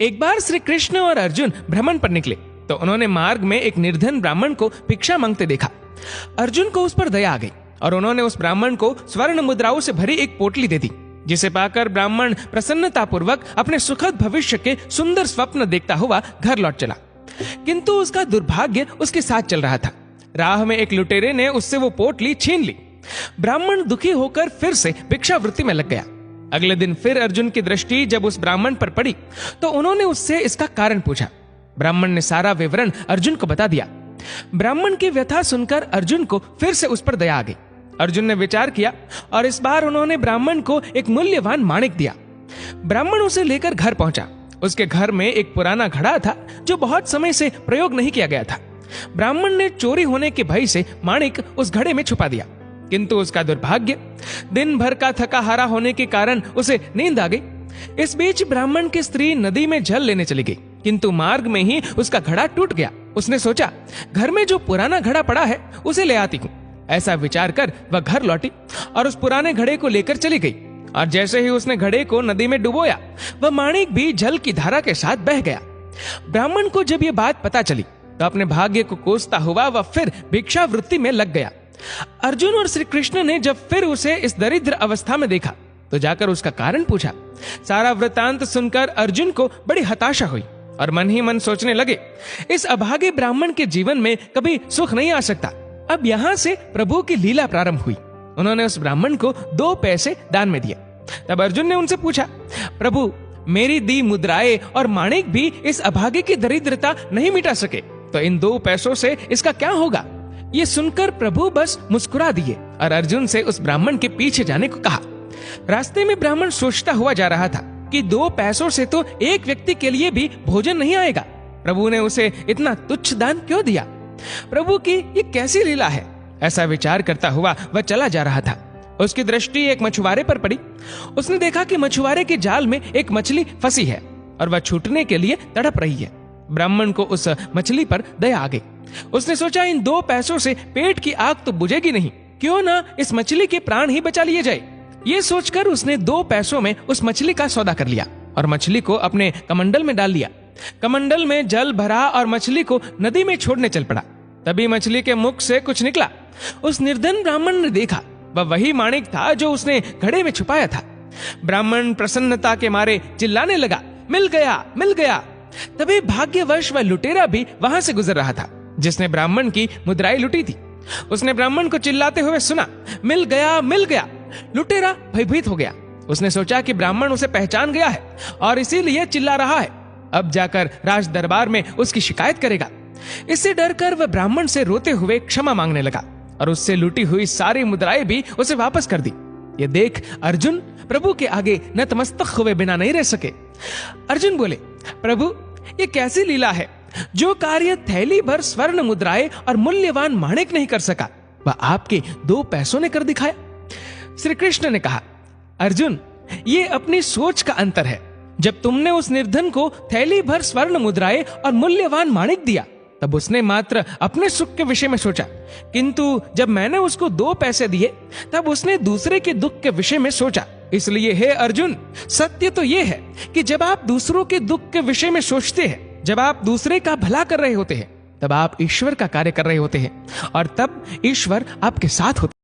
एक बार श्री कृष्ण और अर्जुन भ्रमण पर निकले तो उन्होंने मार्ग में एक निर्धन ब्राह्मण को भिक्षा मांगते देखा। अर्जुन को उस पर दया आ गई और उन्होंने उस ब्राह्मण को स्वर्ण मुद्राओं से भरी एक पोटली दे दी, जिसे पाकर ब्राह्मण प्रसन्नतापूर्वक अपने सुखद भविष्य के सुंदर स्वप्न देखता हुआ घर लौट चला। किंतु उसका दुर्भाग्य उसके साथ चल रहा था। राह में एक लुटेरे ने उससे वो पोटली छीन ली। ब्राह्मण दुखी होकर फिर से भिक्षावृत्ति में लग गया। अगले दिन फिर अर्जुन की दृष्टि जब उस ब्राह्मण पर पड़ी तो उन्होंने उससे इसका कारण पूछा। ब्राह्मण ने सारा विवरण अर्जुन को बता दिया। ब्राह्मण की व्यथा सुनकर अर्जुन को फिर से उस पर दया आ गई। अर्जुन ने विचार किया और इस बार उन्होंने ब्राह्मण को एक मूल्यवान माणिक दिया। ब्राह्मण उसे लेकर घर पहुंचा। उसके घर में एक पुराना घड़ा था जो बहुत समय से प्रयोग नहीं किया गया था। ब्राह्मण ने चोरी होने के भय से माणिक उस घड़े में छुपा दिया, किंतु उसका दुर्भाग्य, दिन भर का थका हारा होने के कारण उसे नींद आ गई। इस बीच ब्राह्मण की स्त्री नदी में जल लेने चली गई, किंतु मार्ग में ही उसका घड़ा टूट गया। उसने सोचा, घर में जो पुराना घड़ा पड़ा है उसे ले आती हूँ। ऐसा विचार कर वह घर लौटी और उस पुराने घड़े को लेकर चली गई। और जैसे ही उसने घड़े को नदी में डुबोया, वह माणिक भी जल की धारा के साथ बह गया। ब्राह्मण को जब यह बात पता चली तो अपने भाग्य को कोसता हुआ वह फिर भिक्षावृत्ति में लग गया। अर्जुन और श्री कृष्ण ने जब फिर उसे इस दरिद्र अवस्था में देखा तो जाकर उसका कारण पूछा। सारा वृतांत सुनकर अर्जुन को बड़ी हताशा हुई और मन ही मन सोचने लगे, इस अभागे ब्राह्मण के जीवन में कभी सुख नहीं आ सकता। अब यहाँ से प्रभु की लीला प्रारंभ हुई। उन्होंने उस ब्राह्मण को 2 पैसे दान में दिया। तब अर्जुन ने उनसे पूछा, प्रभु, मेरी दी मुद्राएं और माणिक भी इस अभागे की दरिद्रता नहीं मिटा सके, तो इन 2 पैसों से इसका क्या होगा? ये सुनकर प्रभु बस मुस्कुरा दिए और अर्जुन से उस ब्राह्मण के पीछे जाने को कहा। रास्ते में ब्राह्मण सोचता हुआ जा रहा था कि 2 पैसों से तो एक व्यक्ति के लिए भी भोजन नहीं आएगा। प्रभु ने उसे इतना तुच्छ दान क्यों दिया? प्रभु की ये कैसी लीला है? ऐसा विचार करता हुआ वह चला जा रहा था। उसकी दृष्टि एक मछुआरे पर पड़ी। उसने देखा कि मछुआरे के जाल में एक मछली फंसी है और वह छूटने के लिए तड़प रही है। ब्राह्मण को उस मछली पर दया आ गई। उसने सोचा, इन 2 पैसों से पेट की आग तो बुझेगी नहीं, क्यों ना इस मछली के प्राण ही बचा लिए जाए। ये सोचकर उसने 2 पैसों में उस मछली का सौदा कर लिया और मछली को अपने कमंडल में डाल लिया। कमंडल में जल भरा और मछली को नदी में छोड़ने चल पड़ा। तभी मछली के मुख से कुछ निकला। उस निर्धन ब्राह्मण ने देखा, वह वही माणिक था जो उसने घड़े में छुपाया था। ब्राह्मण प्रसन्नता के मारे चिल्लाने लगा, मिल गया, मिल गया। तभी भाग्यवश वह लुटेरा भी वहां से गुजर रहा था जिसने ब्राह्मण की मुद्राएं लुटी थी। उसने ब्राह्मण को चिल्लाते हुए सुना, मिल गया, मिल गया। लुटेरा भयभीत हो गया। उसने सोचा कि ब्राह्मण उसे पहचान गया है और इसीलिए चिल्ला रहा है। अब जाकर राज दरबार में उसकी शिकायत करेगा। इससे डरकर वह ब्राह्मण से रोते हुए क्षमा मांगने लगा और उससे लूटी हुई सारी मुद्राएं भी उसे वापस कर दी। ये देख अर्जुन प्रभु के आगे नतमस्तक हुए बिना नहीं रह सके। अर्जुन बोले, प्रभु, ये कैसी लीला है? जो कार्य थैली भर स्वर्ण मुद्राएं और मूल्यवान माणिक नहीं कर सका, वह आपके 2 पैसों ने कर दिखाया। श्री कृष्ण ने कहा, अर्जुन, ये अपनी सोच का अंतर है। जब तुमने उस निर्धन को थैली भर स्वर्ण मुद्राएं और मूल्यवान माणिक दिया, तब उसने मात्र अपने सुख के विषय में सोचा, किंतु जब मैंने उसको 2 पैसे दिए, तब उसने दूसरे के दुख के विषय में सोचा। इसलिए हे अर्जुन, सत्य तो ये है कि जब आप दूसरों के दुख के विषय में सोचते हैं, जब आप दूसरे का भला कर रहे होते हैं, तब आप ईश्वर का कार्य कर रहे होते हैं और तब ईश्वर आपके साथ होते हैं।